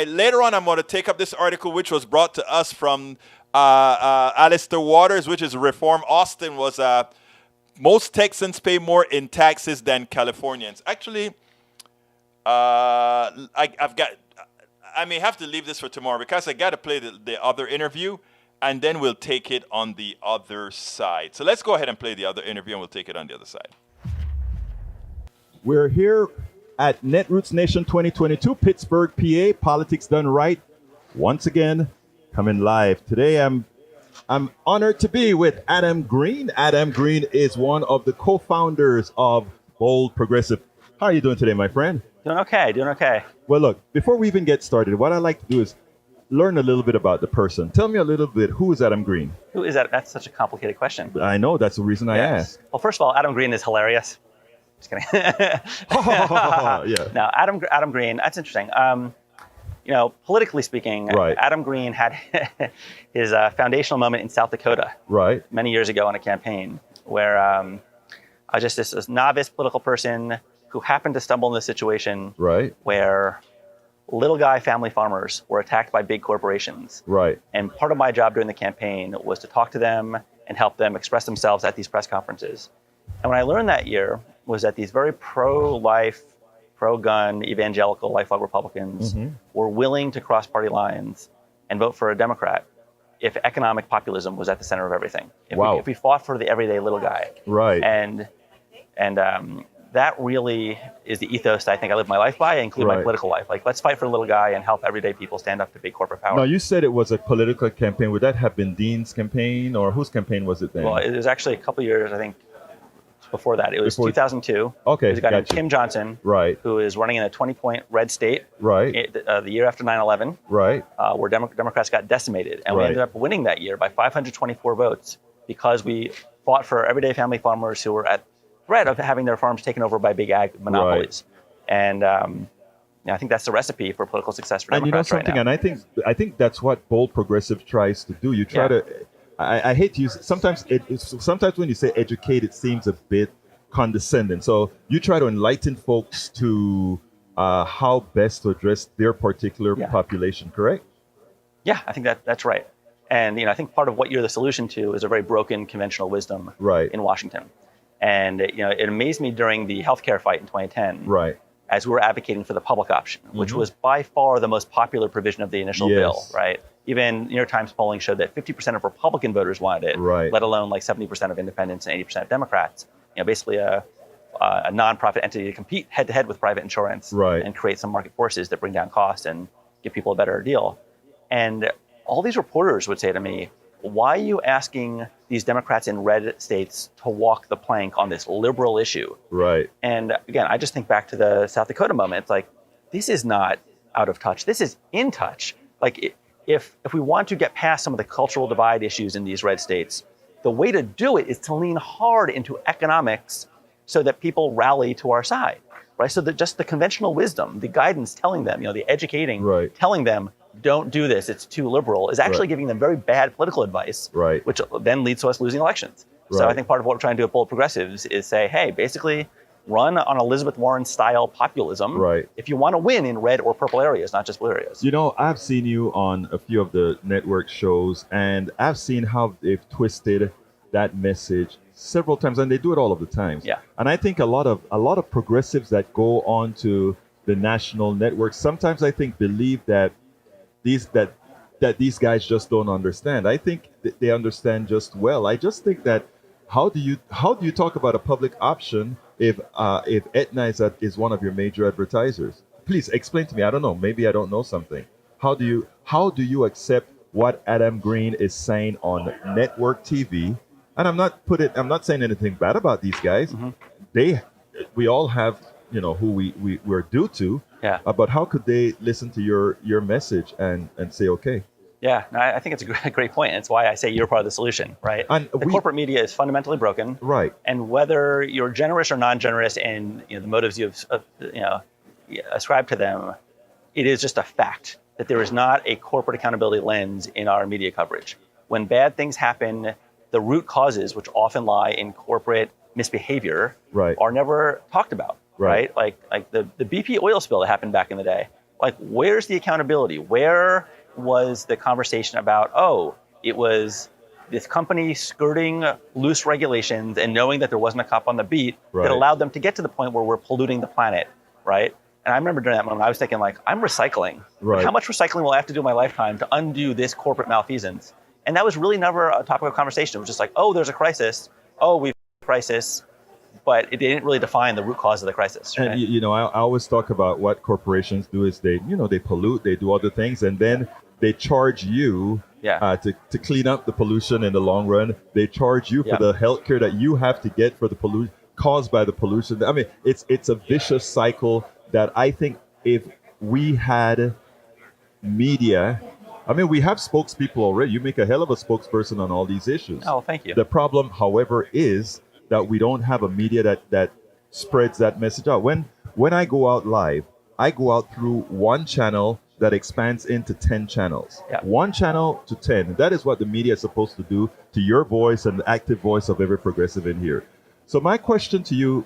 S1: Later on, I'm going to take up this article, which was brought to us from Alistair Waters, which is Reform Austin, was most Texans pay more in taxes than Californians. Actually, I may have to leave this for tomorrow, because I got to play the other interview, and then we'll take it on the other side. So let's go ahead and play the other interview, and we'll take it on the other side.
S4: We're here at Netroots Nation 2022, Pittsburgh, PA. Politics Done Right. Once again, coming live. Today, I'm honored to be with Adam Green. Adam Green is one of the co-founders of Bold Progressive. How are you doing today, my friend?
S6: Doing okay.
S4: Well, look, before we even get started, what I like to do is learn a little bit about the person. Tell me a little bit, who is Adam Green?
S6: Who is that? That's such a complicated question.
S4: I know, that's the reason I asked.
S6: Well, first of all, Adam Green is hilarious. Just kidding.
S4: Yeah.
S6: No, Adam Green, that's interesting. Politically speaking,
S4: right.
S6: Adam Green had his foundational moment in South Dakota many years ago on a campaign where I was just this novice political person who happened to stumble in this situation where little guy family farmers were attacked by big corporations.
S4: Right.
S6: And part of my job during the campaign was to talk to them and help them express themselves at these press conferences. And what I learned that year was that these very pro-life, pro-gun, evangelical, lifelong Republicans were willing to cross party lines and vote for a Democrat if economic populism was at the center of everything. If we fought for the everyday little guy.
S4: Right.
S6: And that really is the ethos that I think I live my life by, including my political life. Like, let's fight for the little guy and help everyday people stand up to big corporate power.
S4: Now, you said it was a political campaign. Would that have been Dean's campaign, or whose campaign was it then?
S6: Well, it was actually a couple years, I think, before that. It was 2002.
S4: Okay,
S6: There's a guy named Kim Johnson, who is running in a 20-point red state. The year after 9/11. Where Democrats got decimated, and we ended up winning that year by 524 votes because we fought for everyday family farmers who were at threat of having their farms taken over by big ag monopolies. And I think that's the recipe for political success for Democrats right now.
S4: And I think that's what Bold Progressive tries to do. You try to. I hate to use it. Sometimes when you say educate, it seems a bit condescending. So you try to enlighten folks to how best to address their particular population, correct?
S6: Yeah, I think that's right. And I think part of what you're the solution to is a very broken conventional wisdom in Washington. And it amazed me during the healthcare fight in 2010, as we were advocating for the public option, which was by far the most popular provision of the initial bill, right? Even New York Times polling showed that 50% of Republican voters wanted it, let alone like 70% of independents and 80% of Democrats. Basically a nonprofit entity to compete head-to-head with private insurance and create some market forces that bring down costs and give people a better deal. And all these reporters would say to me, why are you asking these Democrats in red states to walk the plank on this liberal issue? And again, I just think back to the South Dakota moment. It's like, this is not out of touch. This is in touch. Like, if we want to get past some of the cultural divide issues in these red states, the way to do it is to lean hard into economics so that people rally to our side, right? So that just the conventional wisdom, the guidance telling them, the educating, telling them, don't do this, it's too liberal, is actually giving them very bad political advice, which then leads to us losing elections. So I think part of what we're trying to do at Bold Progressives is say, hey, basically run on Elizabeth Warren style populism if you want to win in red or purple areas, not just blue areas.
S4: I've seen you on a few of the network shows, and I've seen how they've twisted that message several times, and they do it all of the time. And I think a lot of progressives that go on to the national networks sometimes, I think, believe that these guys just don't understand. I think that they understand just well. I just think that how do you talk about a public option if Aetna is one of your major advertisers? Please explain to me. I don't know. Maybe I don't know something. How do you accept what Adam Green is saying on network TV? And I'm not saying anything bad about these guys. We all have who we're due to. But how could they listen to your message and say okay?
S6: Yeah, no, I think it's a great point. It's why I say you're part of the solution, right? And the corporate media is fundamentally broken, and whether you're generous or non-generous in the motives you have, ascribe to them, it is just a fact that there is not a corporate accountability lens in our media coverage. When bad things happen, the root causes, which often lie in corporate misbehavior, are never talked about, right? Like the BP oil spill that happened back in the day. Like, where's the accountability? Where was the conversation about, it was this company skirting loose regulations and knowing that there wasn't a cop on the beat that allowed them to get to the point where we're polluting the planet, right? And I remember during that moment, I was thinking, like, I'm recycling. But how much recycling will I have to do in my lifetime to undo this corporate malfeasance? And that was really never a topic of conversation. It was just like, there's a crisis. We've a crisis. But it didn't really define the root cause of the crisis. Right?
S4: And, I always talk about what corporations do is they pollute, they do other things, and then they charge you to clean up the pollution in the long run. They charge you for the healthcare that you have to get for the pollution caused by the pollution. I mean, it's a vicious cycle that I think if we had media, I mean, we have spokespeople already. You make a hell of a spokesperson on all these issues.
S6: Oh, thank you.
S4: The problem, however, is that we don't have a media that spreads that message out. When I go out live, I go out through one channel that expands into 10 channels. One channel to 10. That is what the media is supposed to do to your voice and the active voice of every progressive in here. So my question to you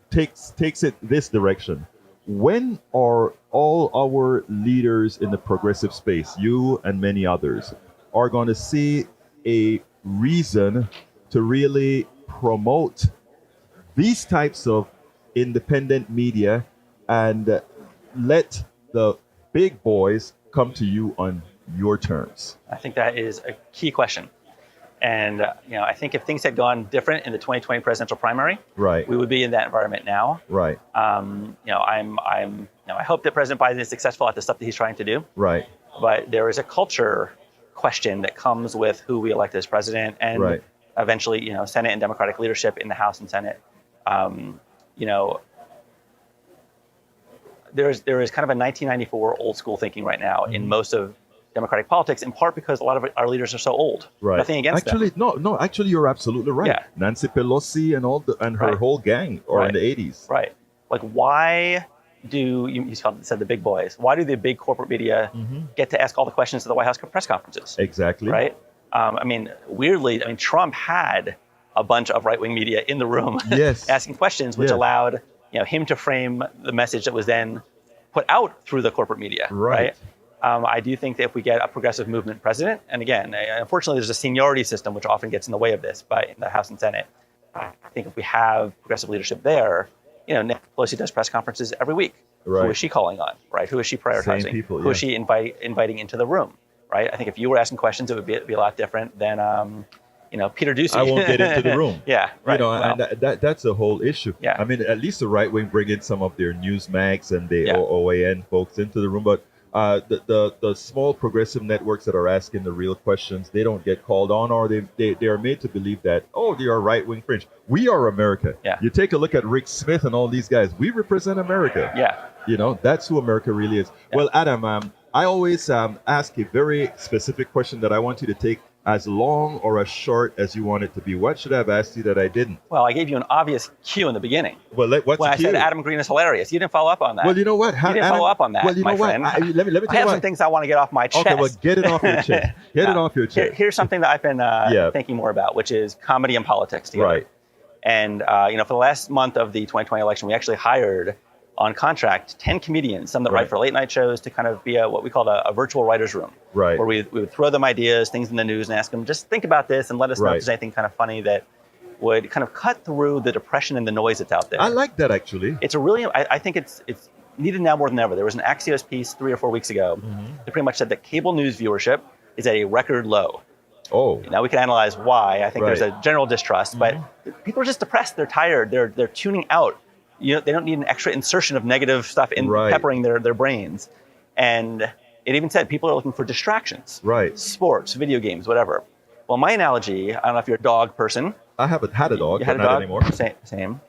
S4: takes it this direction. When are all our leaders in the progressive space, you and many others, are going to see a reason to really promote these types of independent media and let the big boys come to you on your terms?
S6: I think that is a key question. And I think if things had gone different in the 2020 presidential primary, we would be in that environment now. I hope that President Biden is successful at the stuff that he's trying to do. But there is a culture question that comes with who we elect as president, and eventually, Senate and Democratic leadership in the House and Senate. There is kind of a 1994 old school thinking right now in most of Democratic politics, in part because a lot of our leaders are so old. Nothing against them.
S4: Actually, you're absolutely right. Nancy Pelosi and her whole gang are in the 80s.
S6: Like, why do you said the big boys? Why do the big corporate media get to ask all the questions at the White House press conferences?
S4: Exactly.
S6: Weirdly, Trump had a bunch of right-wing media in the room asking questions, which allowed him to frame the message that was then put out through the corporate media, right? I do think that if we get a progressive movement president, and again, unfortunately, there's a seniority system which often gets in the way of this, but in the House and Senate, I think if we have progressive leadership there, Nancy Pelosi does press conferences every week. Right. Who is she calling on, right? Who is she prioritizing?
S4: Same people,
S6: Who is she inviting into the room, right? I think if you were asking questions, it would be a lot different than, Peter Doocy.
S4: I won't get into the room.
S6: Yeah, right.
S4: And that's a whole issue.
S6: Yeah.
S4: I mean, at least the right wing bring in some of their news mags and the OAN folks into the room, but the small progressive networks that are asking the real questions, they don't get called on, or they are made to believe that, they are right-wing fringe. We are America.
S6: Yeah.
S4: You take a look at Rick Smith and all these guys. We represent America.
S6: Yeah.
S4: That's who America really is. Yeah. Well, Adam, I always ask a very specific question that I want you to take as long or as short as you want it to be. What should I have asked you that I didn't?
S6: Well, I gave you an obvious cue in the beginning.
S4: Well, what's
S6: when
S4: the cue?
S6: I said Adam Green is hilarious. You didn't follow up on that.
S4: Well, you know what?
S6: You didn't follow up on that,
S4: well, you know
S6: my
S4: what?
S6: friend.
S4: Let me tell
S6: I have some things I want to get off my chest.
S4: Okay, well, get it off your chest. Get it off your chest.
S6: Here's something that I've been thinking more about, which is comedy and politics together.
S4: Right.
S6: And, for the last month of the 2020 election, we actually hired on contract 10 comedians, some that write for late night shows, to kind of be what we called a virtual writer's room.
S4: Right.
S6: Where we would throw them ideas, things in the news, and ask them, just think about this and let us know if there's anything kind of funny that would kind of cut through the depression and the noise that's out there.
S4: I like that, actually.
S6: It's a really, I think it's needed now more than ever. There was an Axios piece 3 or 4 weeks ago that pretty much said that cable news viewership is at a record low.
S4: Oh.
S6: Now we can analyze why. I think there's a general distrust, but people are just depressed. They're tired. They're tuning out. They don't need an extra insertion of negative stuff in peppering their brains. And it even said people are looking for distractions.
S4: Right.
S6: Sports, video games, whatever. Well, my analogy, I don't know if you're a dog person.
S4: I haven't had a dog, but not anymore.
S6: Same.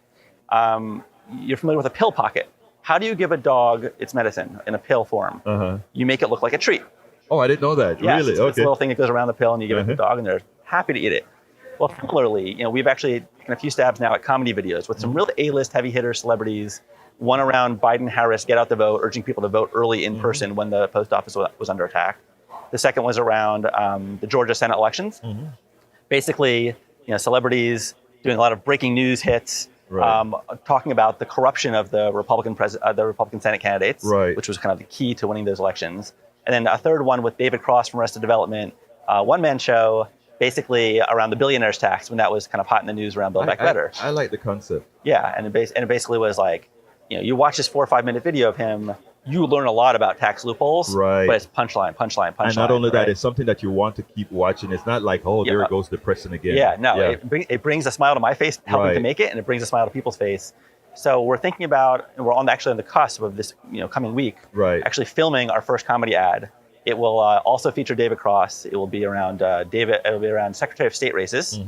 S6: You're familiar with a pill pocket. How do you give a dog its medicine in a pill form? You make it look like a treat.
S4: Oh, I didn't know that.
S6: Yes,
S4: really?
S6: It's this little thing that goes around the pill and you give it to the dog and they're happy to eat it. Well, similarly, we've actually taken a few stabs now at comedy videos with some real A-list heavy hitter celebrities. One around Biden-Harris, get out the vote, urging people to vote early in person when the post office was under attack. The second was around the Georgia Senate elections. Basically, celebrities doing a lot of breaking news hits, talking about the corruption of the Republican Senate candidates, which was kind of the key to winning those elections. And then a third one with David Cross from Arrested Development, one-man show, basically around the billionaire's tax when that was kind of hot in the news around Build Back Better.
S4: I like the concept.
S6: Yeah, and it basically was like, you watch this 4 or 5 minute video of him, you learn a lot about tax loopholes, but it's punchline.
S4: And not only that, it's something that you want to keep watching. It's not like, there goes depressing again.
S6: Yeah, no, it brings a smile to my face, helping to make it, and it brings a smile to people's face. So we're thinking about, and we're actually on the cusp of this, coming week, actually filming our first comedy ad. It will also feature David Cross. It will be around It will be around Secretary of State races.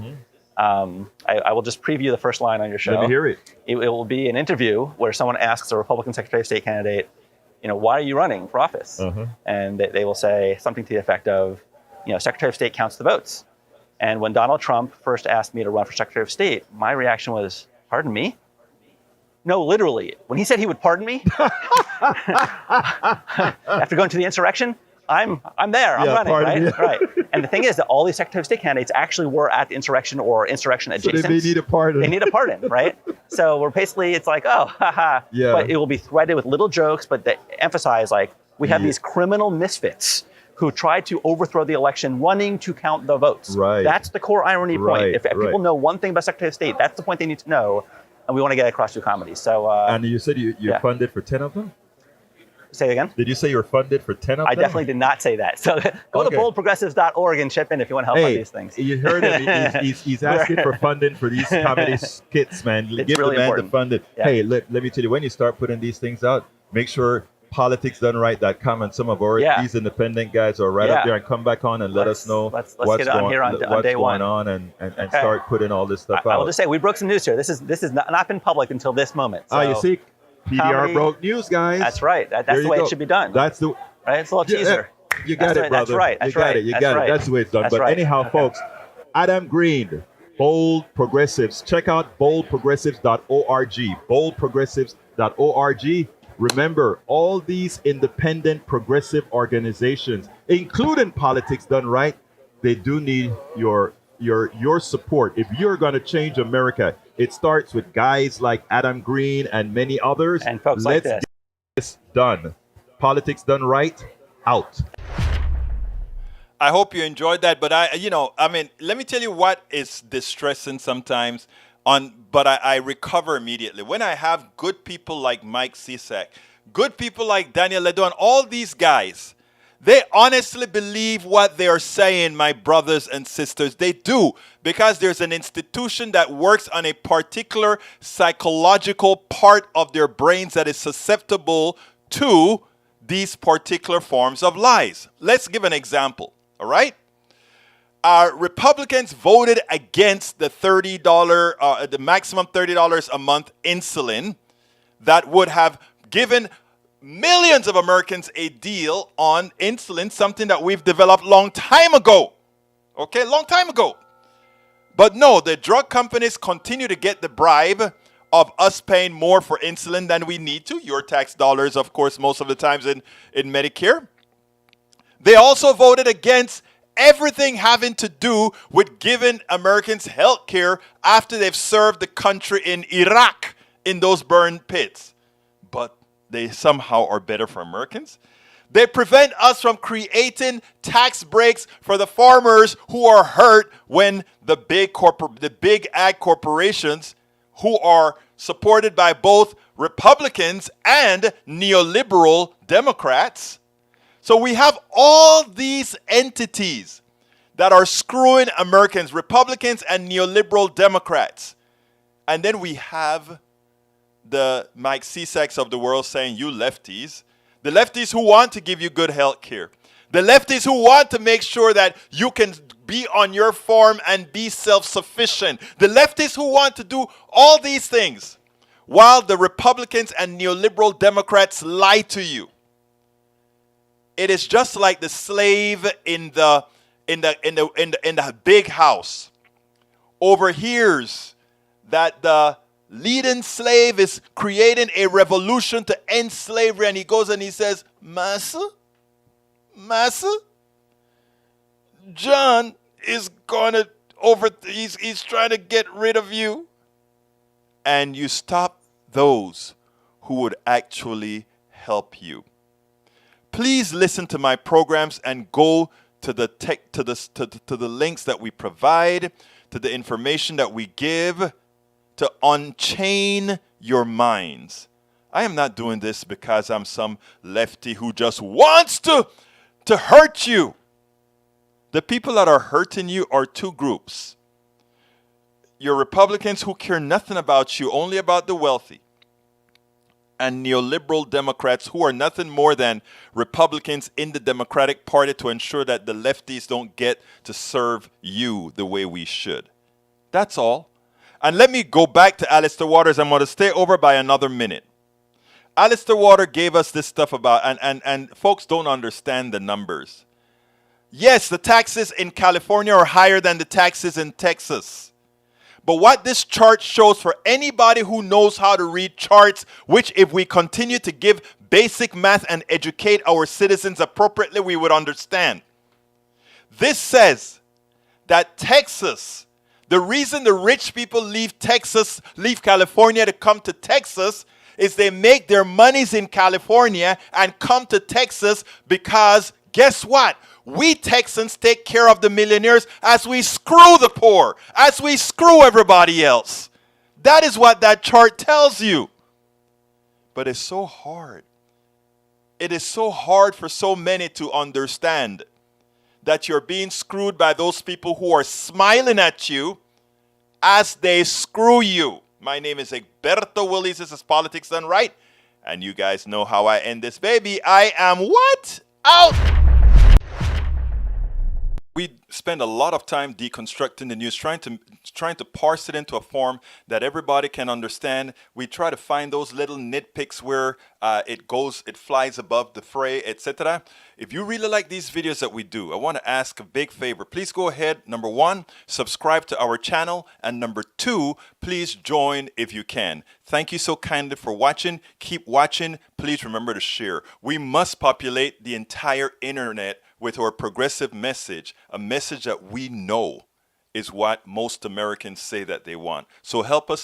S6: I will just preview the first line on your show.
S4: Let me hear it.
S6: It will be an interview where someone asks a Republican Secretary of State candidate, why are you running for office? And they will say something to the effect of, Secretary of State counts the votes. And when Donald Trump first asked me to run for Secretary of State, my reaction was, pardon me? No, literally. When he said he would pardon me, after going to the insurrection, I'm there. I'm running, right? And the thing is that all these Secretary of State candidates actually were at the insurrection or insurrection adjacent.
S4: So they need a pardon.
S6: They need a pardon, right? So we're basically, it's like, but it will be threaded with little jokes, but they emphasize we have these criminal misfits who tried to overthrow the election running to count the votes.
S4: Right.
S6: That's the core irony point. If people know one thing about Secretary of State, that's the point they need to know. And we want to get it across through comedy. So,
S4: and you said you're funded for 10 of them?
S6: Say it again?
S4: Did you say you were funded for 10 of them?
S6: I definitely did not say that. So go to boldprogressives.org and chip in if you want to help on these things.
S4: You heard him. He's asking for funding for these comedy skits, man. Give
S6: really
S4: the man
S6: important.
S4: the funding.
S6: Yeah.
S4: Hey, let me tell you, when you start putting these things out, make sure politicsdoneright.com and some of these independent guys are up there, and come back on and let us know
S6: what's
S4: what's
S6: get on here on day
S4: going
S6: one.
S4: on and start putting all this stuff out.
S6: I will just say, we broke some news here. This is not been public until this moment. So
S4: you see, PDR broke news, guys.
S6: That's right. That's the way it should be done.
S4: That's the
S6: right. It's a little teaser.
S4: You got it, brother.
S6: That's right.
S4: You got it. You got it. That's the way it's done. But anyhow, folks, Adam Green, Bold Progressives. Check out boldprogressives.org. Boldprogressives.org. Remember, all these independent progressive organizations, including Politics Done Right, they do need your support. If you're going to change America, It starts with guys like Adam Green and many others.
S6: And folks
S4: Let's
S6: like
S4: get this done. Politics done right, out.
S1: I hope you enjoyed that. But let me tell you what is distressing sometimes. But I recover immediately when I have good people like Mike Cisak, good people like Daniel Ledon, all these guys. They honestly believe what they are saying, my brothers and sisters. They do, because there's an institution that works on a particular psychological part of their brains that is susceptible to these particular forms of lies. Let's give an example, all right? Republicans voted against the the maximum $30 a month insulin that would have given millions of Americans a deal on insulin, something that we've developed long time ago. Okay, long time ago. But no, the drug companies continue to get the bribe of us paying more for insulin than we need to. Your tax dollars, of course, most of the times in Medicare. They also voted against everything having to do with giving Americans health care after they've served the country in Iraq in those burned pits. But they somehow are better for Americans. They prevent us from creating tax breaks for the farmers who are hurt when the big ag corporations, who are supported by both Republicans and neoliberal Democrats. So we have all these entities that are screwing Americans, Republicans and neoliberal Democrats. And then we have the Mike Cisaks of the world saying, you lefties, the lefties who want to give you good health care, the lefties who want to make sure that you can be on your farm and be self-sufficient, the leftists who want to do all these things, while the Republicans and neoliberal Democrats lie to you. It is just like the slave in the big house overhears that the leading slave is creating a revolution to end slavery, and he goes and he says, Massa, John is gonna he's trying to get rid of you. And you stop those who would actually help you. Please listen to my programs and go to the links that we provide, to the information that we give, to unchain your minds. I am not doing this because I'm some lefty who just wants to hurt you. The people that are hurting you are two groups. Your Republicans who care nothing about you, only about the wealthy. And neoliberal Democrats who are nothing more than Republicans in the Democratic Party to ensure that the lefties don't get to serve you the way we should. That's all. And let me go back to Alistair Waters. I'm going to stay over by another minute. Alistair Waters gave us this stuff about, and folks don't understand the numbers. Yes, the taxes in California are higher than the taxes in Texas. But what this chart shows for anybody who knows how to read charts, which if we continue to give basic math and educate our citizens appropriately, we would understand. This says that Texas, the reason the rich people leave California to come to Texas is they make their monies in California and come to Texas because guess what? We Texans take care of the millionaires as we screw the poor, as we screw everybody else. That is what that chart tells you. But it's so hard. It is so hard for so many to understand that you're being screwed by those people who are smiling at you as they screw you. My name is Egberto Willies. This is Politics Done Right. And you guys know how I end this baby. I am what? Out! We spend a lot of time deconstructing the news, trying to parse it into a form that everybody can understand. We try to find those little nitpicks where it flies above the fray, etc. If you really like these videos that we do, I want to ask a big favor. Please go ahead, number one, subscribe to our channel, and number two, please join if you can. Thank you so kindly for watching. Keep watching. Please remember to share. We must populate the entire internet with our progressive message, a message that we know is what most Americans say that they want. So help us